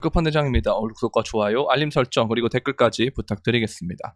끝판대장입니다. 구독과 좋아요, 알림 설정, 그리고 댓글까지 부탁드리겠습니다.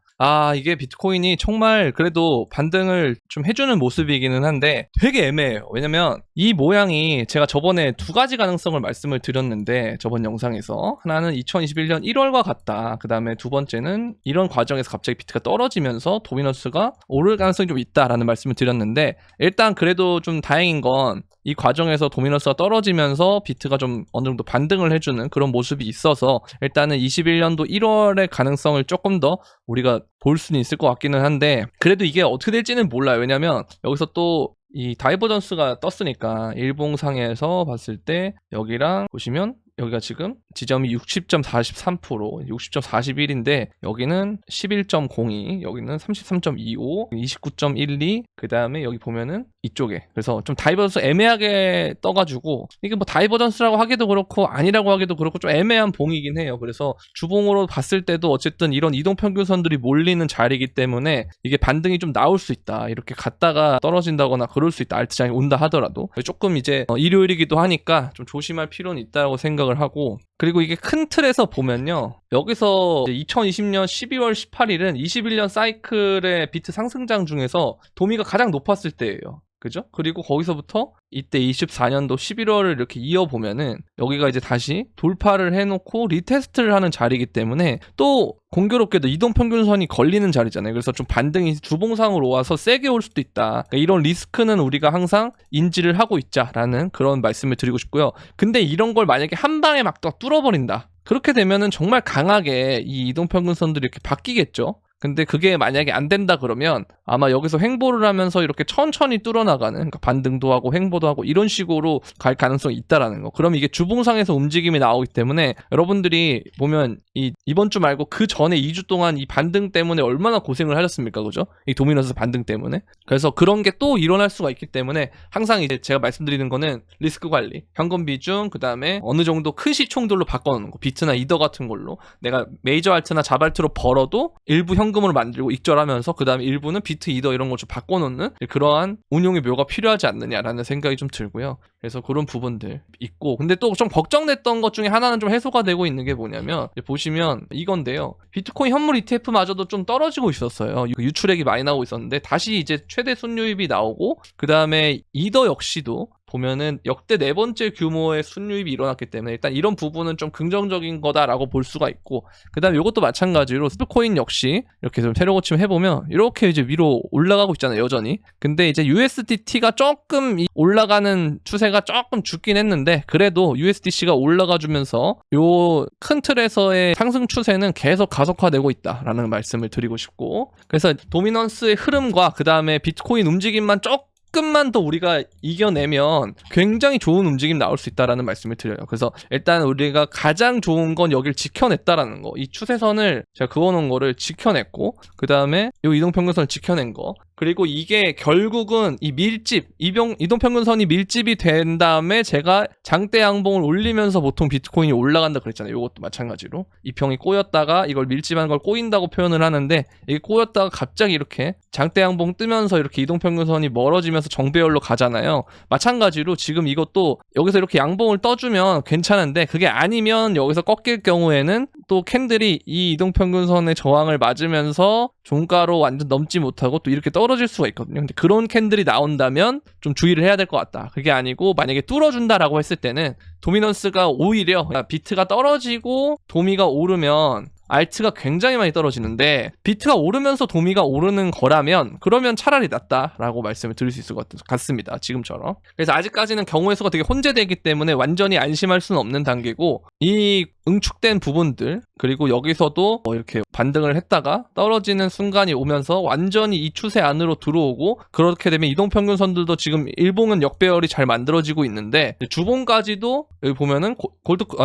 이게 비트코인이 정말 그래도 반등을 좀 해주는 모습이기는 한데 되게 애매해요. 왜냐면 이 모양이 제가 저번에 두 가지 가능성을 말씀을 드렸는데 저번 영상에서 하나는 2021년 1월과 같다. 그 다음에 두 번째는 이런 과정에서 갑자기 비트가 떨어지면서 도미넌스가 오를 가능성이 좀 있다라는 말씀을 드렸는데 일단 그래도 좀 다행인 건 이 과정에서 도미넌스가 떨어지면서 비트가 좀 어느 정도 반등을 해주는 그런 모습이 있어서 일단은 21년도 1월의 가능성을 조금 더 우리가 볼 수는 있을 것 같기는 한데 그래도 이게 어떻게 될지는 몰라요. 왜냐면 여기서 또 이 다이버전스가 떴으니까 일봉상에서 봤을 때 여기랑 보시면 여기가 지금 지점이 60.43%, 60.41인데 여기는 11.02, 여기는 33.25, 29.12, 그 다음에 여기 보면은 이쪽에 그래서 좀 다이버전스 애매하게 떠가지고 이게 뭐 다이버전스라고 하기도 그렇고 아니라고 하기도 그렇고 좀 애매한 봉이긴 해요. 그래서 주봉으로 봤을 때도 어쨌든 이런 이동평균선들이 몰리는 자리이기 때문에 이게 반등이 좀 나올 수 있다. 이렇게 갔다가 떨어진다거나 그럴 수 있다. 알트장이 온다 하더라도 조금 이제 일요일이기도 하니까 좀 조심할 필요는 있다고 생각을 하고 그리고 이게 큰 틀에서 보면요. 여기서 2020년 12월 18일은 21년 사이클의 비트 상승장 중에서 도미가 가장 높았을 때예요. 그죠? 그리고 거기서부터 이때 24년도 11월을 이렇게 이어보면은 여기가 이제 다시 돌파를 해놓고 리테스트를 하는 자리이기 때문에 또 공교롭게도 이동평균선이 걸리는 자리잖아요. 그래서 좀 반등이 주봉상으로 와서 세게 올 수도 있다. 그러니까 이런 리스크는 우리가 항상 인지를 하고 있자라는 그런 말씀을 드리고 싶고요. 근데 이런 걸 만약에 한 방에 막 뚫어버린다. 그렇게 되면은 정말 강하게 이 이동평균선들이 이렇게 바뀌겠죠. 근데 그게 만약에 안 된다 그러면 아마 여기서 횡보를 하면서 이렇게 천천히 뚫어나가는 그러니까 반등도 하고 횡보도 하고 이런 식으로 갈 가능성이 있다라는 거. 그럼 이게 주봉상에서 움직임이 나오기 때문에 여러분들이 보면 이번 주 말고 그 전에 2주 동안 이 반등 때문에 얼마나 고생을 하셨습니까? 그죠? 이 도미넌스 반등 때문에. 그래서 그런 게 또 일어날 수가 있기 때문에 항상 이제 제가 말씀드리는 거는 리스크 관리, 현금 비중, 그 다음에 어느 정도 큰 시총들로 바꿔놓는 거. 비트나 이더 같은 걸로 내가 메이저 알트나 자발트로 벌어도 일부 현금으로 만들고 익절하면서 그 다음에 일부는 비트 이더 이런 걸 좀 바꿔놓는 그러한 운용의 묘가 필요하지 않느냐라는 생각이 좀 들고요. 그래서 그런 부분들 있고 근데 또 좀 걱정됐던 것 중에 하나는 좀 해소가 되고 있는 게 뭐냐면 보시면 이건데요. 비트코인 현물 ETF마저도 좀 떨어지고 있었어요. 유출액이 많이 나오고 있었는데 다시 이제 최대 순유입이 나오고 그 다음에 이더 역시도 보면은 역대 네 번째 규모의 순유입이 일어났기 때문에 일단 이런 부분은 좀 긍정적인 거다라고 볼 수가 있고 그 다음에 이것도 마찬가지로 스피코인 역시 이렇게 좀 세력 고침 해보면 이렇게 이제 위로 올라가고 있잖아요 여전히. 근데 이제 USDT가 조금 올라가는 추세가 조금 죽긴 했는데 그래도 USDC가 올라가주면서 요 큰 틀에서의 상승 추세는 계속 가속화되고 있다라는 말씀을 드리고 싶고 그래서 도미넌스의 흐름과 그 다음에 비트코인 움직임만 조금만 더 우리가 이겨내면 굉장히 좋은 움직임 나올 수 있다라는 말씀을 드려요. 그래서 일단 우리가 가장 좋은 건 여기를 지켜냈다라는 거. 이 추세선을 제가 그어놓은 거를 지켜냈고 그 다음에 이 이동평균선을 지켜낸 거. 그리고 이게 결국은 이 밀집, 이동평균선이 밀집이 된 다음에 제가 장대 양봉을 올리면서 보통 비트코인이 올라간다 그랬잖아요. 이것도 마찬가지로. 이 평이 꼬였다가 이걸 밀집한 걸 꼬인다고 표현을 하는데 이게 꼬였다가 갑자기 이렇게 장대 양봉 뜨면서 이렇게 이동평균선이 멀어지면서 정배열로 가잖아요. 마찬가지로 지금 이것도 여기서 이렇게 양봉을 떠주면 괜찮은데 그게 아니면 여기서 꺾일 경우에는 또 캔들이 이 이동평균선의 저항을 맞으면서 종가로 완전 넘지 못하고 또 이렇게 떨어질 수가 있거든요. 근데 그런 캔들이 나온다면 좀 주의를 해야 될 것 같다. 그게 아니고 만약에 뚫어준다라고 했을 때는 도미넌스가 오히려 비트가 떨어지고 도미가 오르면 알트가 굉장히 많이 떨어지는데 비트가 오르면서 도미가 오르는 거라면 그러면 차라리 낫다라고 말씀을 드릴 수 있을 것 같습니다. 지금처럼. 그래서 아직까지는 경우의 수가 되게 혼재되기 때문에 완전히 안심할 수는 없는 단계고 이 응축된 부분들 그리고 여기서도 이렇게 반등을 했다가 떨어지는 순간이 오면서 완전히 이 추세 안으로 들어오고 그렇게 되면 이동평균선들도 지금 일봉은 역배열이 잘 만들어지고 있는데 주봉까지도 여기 보면은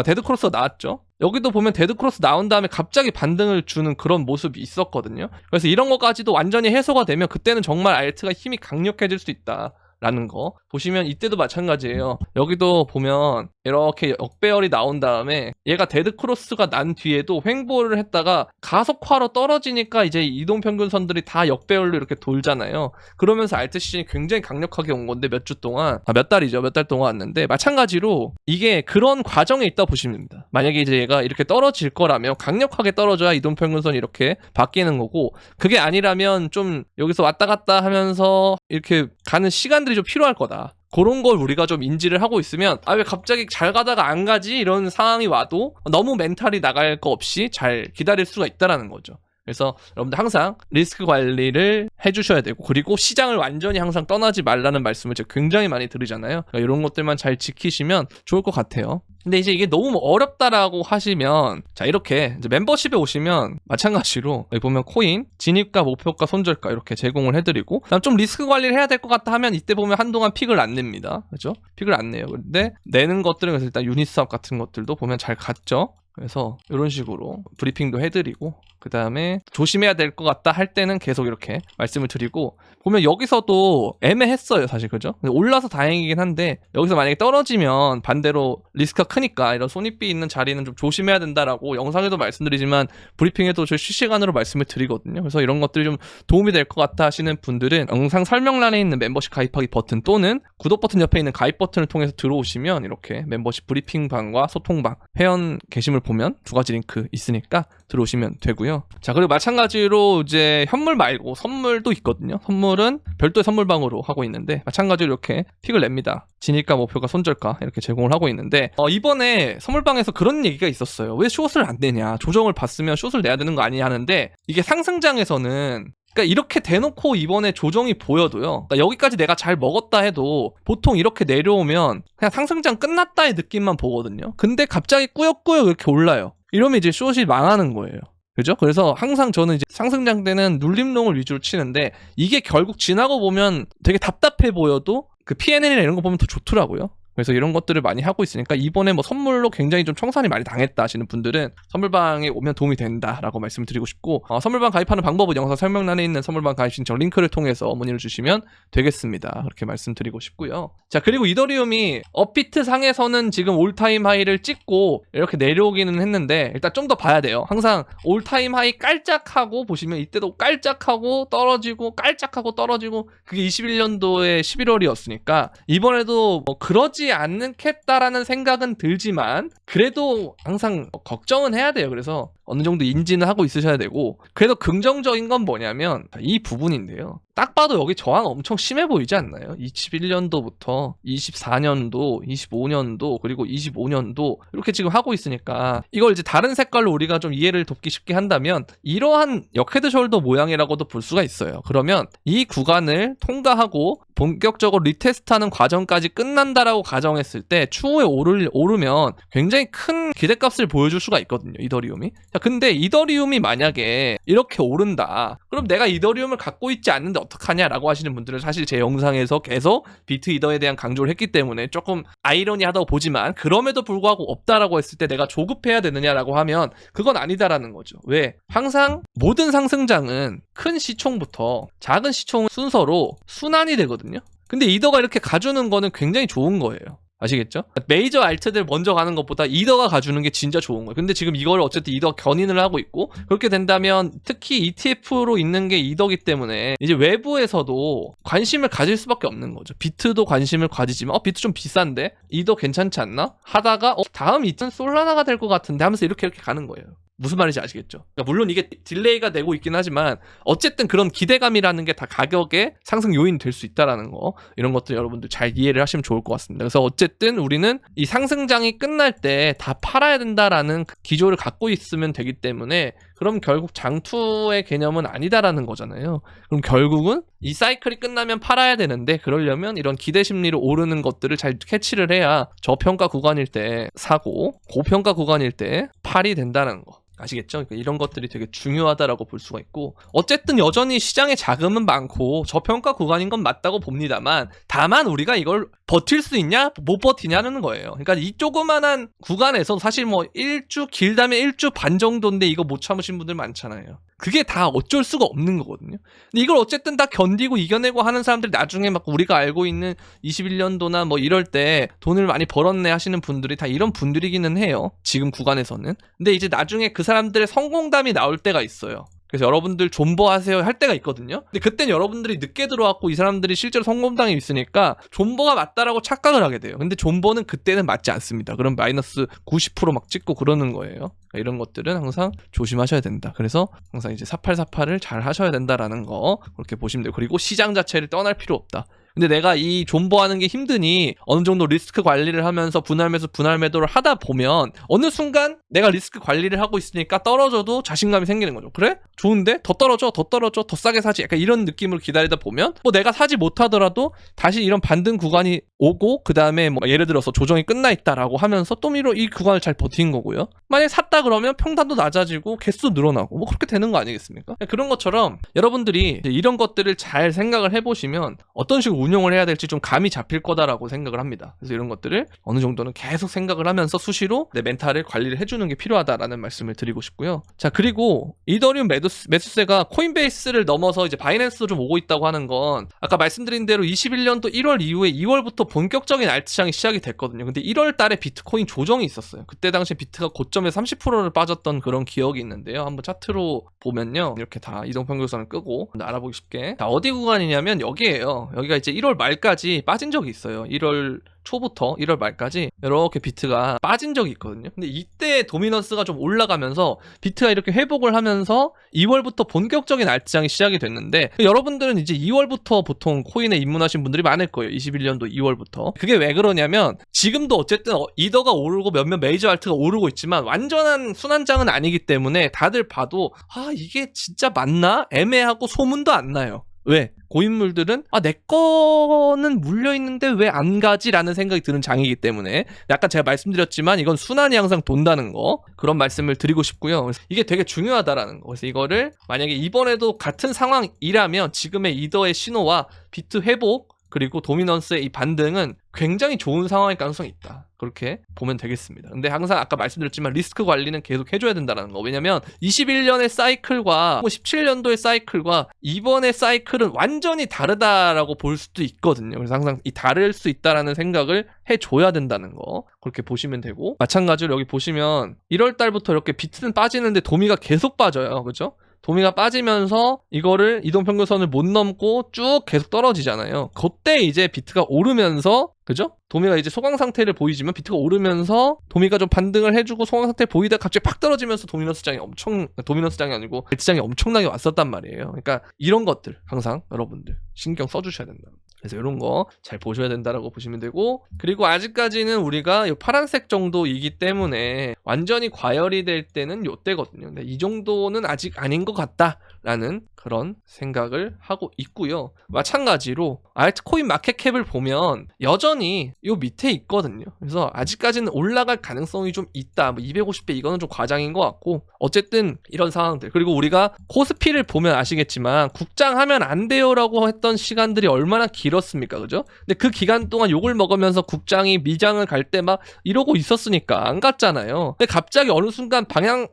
데드크로스가 나왔죠. 여기도 보면 데드크로스 나온 다음에 갑자기 반등을 주는 그런 모습이 있었거든요. 그래서 이런 것까지도 완전히 해소가 되면 그때는 정말 알트가 힘이 강력해질 수 있다. 라는 거 보시면 이때도 마찬가지예요. 여기도 보면 이렇게 역배열이 나온 다음에 얘가 데드 크로스가 난 뒤에도 횡보를 했다가 가속화로 떨어지니까 이제 이동평균선들이 다 역배열로 이렇게 돌잖아요. 그러면서 알트 시즌이 굉장히 강력하게 온 건데 몇 주 동안, 몇 달이죠. 몇 달 동안 왔는데 마찬가지로 이게 그런 과정에 있다 보시면 됩니다. 만약에 이제 얘가 이렇게 떨어질 거라면 강력하게 떨어져야 이동평균선이 이렇게 바뀌는 거고, 그게 아니라면 좀 여기서 왔다 갔다 하면서 이렇게 가는 시간들이 좀 필요할 거다. 그런 걸 우리가 좀 인지를 하고 있으면 왜 갑자기 잘 가다가 안 가지? 이런 상황이 와도 너무 멘탈이 나갈 거 없이 잘 기다릴 수가 있다라는 거죠. 그래서 여러분들 항상 리스크 관리를 해주셔야 되고, 그리고 시장을 완전히 항상 떠나지 말라는 말씀을 제가 굉장히 많이 드리잖아요. 그러니까 이런 것들만 잘 지키시면 좋을 것 같아요. 근데 이제 이게 너무 어렵다라고 하시면, 자, 이렇게 이제 멤버십에 오시면 마찬가지로 여기 보면 코인, 진입가, 목표가, 손절가 이렇게 제공을 해드리고, 그다음 좀 리스크 관리를 해야 될 것 같다 하면 이때 보면 한동안 픽을 안 냅니다. 그렇죠? 픽을 안 내요. 근데 내는 것들은 그래서 일단 유니스왑 같은 것들도 보면 잘 갔죠. 그래서 이런 식으로 브리핑도 해드리고, 그 다음에 조심해야 될 것 같다 할 때는 계속 이렇게 말씀을 드리고, 보면 여기서도 애매했어요 사실. 그죠? 올라서 다행이긴 한데 여기서 만약에 떨어지면 반대로 리스크가 크니까 이런 손익비 있는 자리는 좀 조심해야 된다라고 영상에도 말씀드리지만 브리핑에도 저 실시간으로 말씀을 드리거든요. 그래서 이런 것들이 좀 도움이 될 것 같다 하시는 분들은 영상 설명란에 있는 멤버십 가입하기 버튼 또는 구독 버튼 옆에 있는 가입 버튼을 통해서 들어오시면 이렇게 멤버십 브리핑방과 소통방, 회원 게시물 보면 두 가지 링크 있으니까 들어오시면 되고요. 자, 그리고 마찬가지로 이제 현물 말고 선물도 있거든요. 선물은 별도의 선물방으로 하고 있는데 마찬가지로 이렇게 픽을 냅니다. 진입가, 목표가, 손절가 이렇게 제공을 하고 있는데 이번에 선물방에서 그런 얘기가 있었어요. 왜 숏을 안 내냐? 조정을 봤으면 숏을 내야 되는 거 아니냐 하는데, 이게 상승장에서는 그러니까 이렇게 대놓고 이번에 조정이 보여도요. 그러니까 여기까지 내가 잘 먹었다 해도 보통 이렇게 내려오면 그냥 상승장 끝났다의 느낌만 보거든요. 근데 갑자기 꾸역꾸역 이렇게 올라요. 이러면 이제 숏이 망하는 거예요. 그죠? 그래서 항상 저는 이제 상승장 때는 눌림롱을 위주로 치는데, 이게 결국 지나고 보면 되게 답답해 보여도 그 P&L이나 이런 거 보면 더 좋더라고요. 그래서 이런 것들을 많이 하고 있으니까 이번에 뭐 선물로 굉장히 좀 청산이 많이 당했다 하시는 분들은 선물방에 오면 도움이 된다라고 말씀을 드리고 싶고, 선물방 가입하는 방법은 영상 설명란에 있는 선물방 가입 신청 링크를 통해서 문의를 주시면 되겠습니다. 그렇게 말씀드리고 싶고요. 자, 그리고 이더리움이 업비트 상에서는 지금 올타임 하이를 찍고 이렇게 내려오기는 했는데 일단 좀 더 봐야 돼요. 항상 올타임 하이 깔짝하고 보시면 이때도 깔짝하고 떨어지고 깔짝하고 떨어지고, 그게 21년도의 11월이었으니까 이번에도 뭐 그러지 않겠다라는 생각은 들지만 그래도 항상 걱정은 해야 돼요. 그래서 어느 정도 인지는 하고 있으셔야 되고, 그래도 긍정적인 건 뭐냐면 이 부분인데요. 딱 봐도 여기 저항 엄청 심해 보이지 않나요? 21년도부터 24년도, 25년도, 그리고 25년도 이렇게 지금 하고 있으니까 이걸 이제 다른 색깔로 우리가 좀 이해를 돕기 쉽게 한다면 이러한 역헤드 숄더 모양이라고도 볼 수가 있어요. 그러면 이 구간을 통과하고 본격적으로 리테스트하는 과정까지 끝난다라고 가정했을 때 추후에 오르면 굉장히 큰 기대값을 보여줄 수가 있거든요, 이더리움이. 자, 근데 이더리움이 만약에 이렇게 오른다, 그럼 내가 이더리움을 갖고 있지 않는데 어떡하냐라고 하시는 분들은 사실 제 영상에서 계속 비트 이더에 대한 강조를 했기 때문에 조금 아이러니하다고 보지만, 그럼에도 불구하고 없다라고 했을 때 내가 조급해야 되느냐라고 하면 그건 아니다라는 거죠. 왜? 항상 모든 상승장은 큰 시총부터 작은 시총 순서로 순환이 되거든요. 근데 이더가 이렇게 가주는 거는 굉장히 좋은 거예요. 아시겠죠? 메이저 알트들 먼저 가는 것보다 이더가 가주는 게 진짜 좋은 거예요. 근데 지금 이걸 어쨌든 이더가 견인을 하고 있고, 그렇게 된다면 특히 ETF로 있는 게 이더기 때문에 이제 외부에서도 관심을 가질 수밖에 없는 거죠. 비트도 관심을 가지지만 비트 좀 비싼데 이더 괜찮지 않나? 하다가 다음 이트는 솔라나가 될 것 같은데 하면서 이렇게 가는 거예요. 무슨 말인지 아시겠죠? 그러니까 물론 이게 딜레이가 되고 있긴 하지만 어쨌든 그런 기대감이라는 게 다 가격의 상승 요인이 될 수 있다라는 거, 이런 것들 여러분들 잘 이해를 하시면 좋을 것 같습니다. 그래서 어쨌든 우리는 이 상승장이 끝날 때 다 팔아야 된다라는 기조를 갖고 있으면 되기 때문에, 그럼 결국 장투의 개념은 아니다라는 거잖아요. 그럼 결국은 이 사이클이 끝나면 팔아야 되는데, 그러려면 이런 기대 심리로 오르는 것들을 잘 캐치를 해야 저평가 구간일 때 사고 고평가 구간일 때 팔이 된다는 거. 아시겠죠? 그러니까 이런 것들이 되게 중요하다라고 볼 수가 있고, 어쨌든 여전히 시장에 자금은 많고 저평가 구간인 건 맞다고 봅니다만, 다만 우리가 이걸 버틸 수 있냐? 못 버티냐는 거예요. 그러니까 이 조그만한 구간에서 사실 뭐 1주 길다면 1주 반 정도인데 이거 못 참으신 분들 많잖아요. 그게 다 어쩔 수가 없는 거거든요. 근데 이걸 어쨌든 다 견디고 이겨내고 하는 사람들이 나중에 막 우리가 알고 있는 21년도나 뭐 이럴 때 돈을 많이 벌었네 하시는 분들이 다 이런 분들이기는 해요. 지금 구간에서는. 근데 이제 나중에 그 사람들의 성공담이 나올 때가 있어요. 그래서 여러분들 존버하세요 할 때가 있거든요. 근데 그땐 여러분들이 늦게 들어왔고 이 사람들이 실제로 성공담이 있으니까 존버가 맞다라고 착각을 하게 돼요. 근데 존버는 그때는 맞지 않습니다. 그럼 마이너스 90% 막 찍고 그러는 거예요. 그러니까 이런 것들은 항상 조심하셔야 된다. 그래서 항상 이제 4848을 잘 하셔야 된다라는 거 그렇게 보시면 돼요. 그리고 시장 자체를 떠날 필요 없다. 근데 내가 이 존버하는 게 힘드니 어느 정도 리스크 관리를 하면서 분할 매수 분할 매도를 하다 보면 어느 순간 내가 리스크 관리를 하고 있으니까 떨어져도 자신감이 생기는 거죠. 그래? 좋은데? 더 떨어져 더 싸게 사지. 약간 이런 느낌으로 기다리다 보면 뭐 내가 사지 못하더라도 다시 이런 반등 구간이 오고 그 다음에 뭐 예를 들어서 조정이 끝나 있다라고 하면서 또 이 구간을 잘 버틴 거고요. 만약에 샀다 그러면 평단도 낮아지고 개수 늘어나고 뭐 그렇게 되는 거 아니겠습니까? 그런 것처럼 여러분들이 이런 것들을 잘 생각을 해보시면 어떤 식으로 운용을 해야 될지 좀 감이 잡힐 거다라고 생각을 합니다. 그래서 이런 것들을 어느 정도는 계속 생각을 하면서 수시로 내 멘탈을 관리를 해주는 게 필요하다라는 말씀을 드리고 싶고요. 자, 그리고 이더리움 매수세가 코인베이스를 넘어서 이제 바이낸스도 좀 오고 있다고 하는 건 아까 말씀드린 대로 21년도 1월 이후에 2월부터 본격적인 알트시장이 시작이 됐거든요. 근데 1월 달에 비트코인 조정이 있었어요. 그때 당시에 비트가 고점에 30%를 빠졌던 그런 기억이 있는데요. 한번 차트로 보면요. 이렇게 다 이동평균선을 끄고 알아보기 쉽게. 자, 어디 구간이냐면 여기에요. 여기가 이제 1월 말까지 빠진 적이 있어요. 1월 초부터 1월 말까지 이렇게 비트가 빠진 적이 있거든요. 근데 이때 도미넌스가 좀 올라가면서 비트가 이렇게 회복을 하면서 2월부터 본격적인 알트장이 시작이 됐는데 여러분들은 이제 2월부터 보통 코인에 입문하신 분들이 많을 거예요. 21년도 2월부터. 그게 왜 그러냐면 지금도 어쨌든 이더가 오르고 몇몇 메이저 알트가 오르고 있지만 완전한 순환장은 아니기 때문에 다들 봐도 이게 진짜 맞나? 애매하고 소문도 안 나요. 왜? 고인물들은 내 거는 물려있는데 왜 안 가지? 라는 생각이 드는 장이기 때문에 약간 제가 말씀드렸지만 이건 순환이 항상 돈다는 거 그런 말씀을 드리고 싶고요. 이게 되게 중요하다라는 거. 그래서 이거를 만약에 이번에도 같은 상황이라면 지금의 이더의 신호와 비트 회복 그리고 도미넌스의 이 반등은 굉장히 좋은 상황일 가능성이 있다. 그렇게 보면 되겠습니다. 근데 항상 아까 말씀드렸지만 리스크 관리는 계속 해줘야 된다는 거. 왜냐면 21년의 사이클과 17년도의 사이클과 이번의 사이클은 완전히 다르다라고 볼 수도 있거든요. 그래서 항상 이 다를 수 있다라는 생각을 해줘야 된다는 거. 그렇게 보시면 되고 마찬가지로 여기 보시면 1월 달부터 이렇게 비트는 빠지는데 도미가 계속 빠져요. 그렇죠? 도미가 빠지면서 이거를 이동평균선을 못 넘고 쭉 계속 떨어지잖아요. 그때 이제 비트가 오르면서 그죠? 도미가 이제 소강 상태를 보이지만 비트가 오르면서 도미가 좀 반등을 해주고 소강 상태 보이다 갑자기 팍 떨어지면서 도미넌스 장이 아니고 알트장이 엄청나게 왔었단 말이에요. 그러니까 이런 것들 항상 여러분들 신경 써주셔야 된다. 그래서 이런 거 잘 보셔야 된다라고 보시면 되고 그리고 아직까지는 우리가 이 파란색 정도이기 때문에 완전히 과열이 될 때는 요때거든요. 근데 이 정도는 아직 아닌 것 같다라는 그런 생각을 하고 있고요. 마찬가지로 알트코인 마켓캡을 보면 여전히 요 밑에 있거든요. 그래서 아직까지는 올라갈 가능성이 좀 있다. 250배 이거는 좀 과장인 것 같고 어쨌든 이런 상황들 그리고 우리가 코스피를 보면 아시겠지만 국장하면 안 돼요라고 했던 시간들이 얼마나 길었습니까? 그죠? 근데 그 기간 동안 욕을 먹으면서 국장이 미장을 갈 때 막 이러고 있었으니까 안 갔잖아요. 근데 갑자기 어느 순간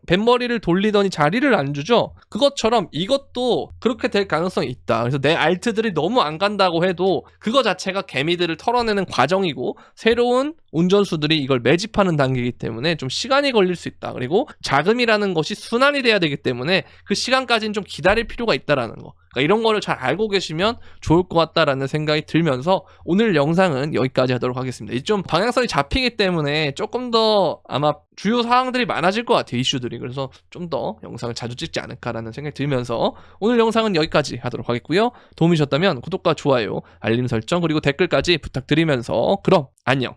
뱃머리를 돌리더니 자리를 안 주죠? 그것처럼 이것도 그렇게 될 가능성이 있다. 그래서 내 알트들이 너무 안 간다고 해도 그거 자체가 개미들을 털어내는 과정이고 새로운 운전수들이 이걸 매집하는 단계이기 때문에 좀 시간이 걸릴 수 있다. 그리고 자금이라는 것이 순환이 돼야 되기 때문에 그 시간까지는 좀 기다릴 필요가 있다라는 거. 그러니까 이런 거를 잘 알고 계시면 좋을 것 같다라는 생각이 들면서 오늘 영상은 여기까지 하도록 하겠습니다. 좀 방향성이 잡히기 때문에 조금 더 아마 주요 사항들이 많아질 것 같아요. 이슈들이. 그래서 좀 더 영상을 자주 찍지 않을까라는 생각이 들면서 오늘 영상은 여기까지 하도록 하겠고요. 도움이 되셨다면 구독과 좋아요, 알림 설정 그리고 댓글까지 부탁드리면서 그럼 안녕.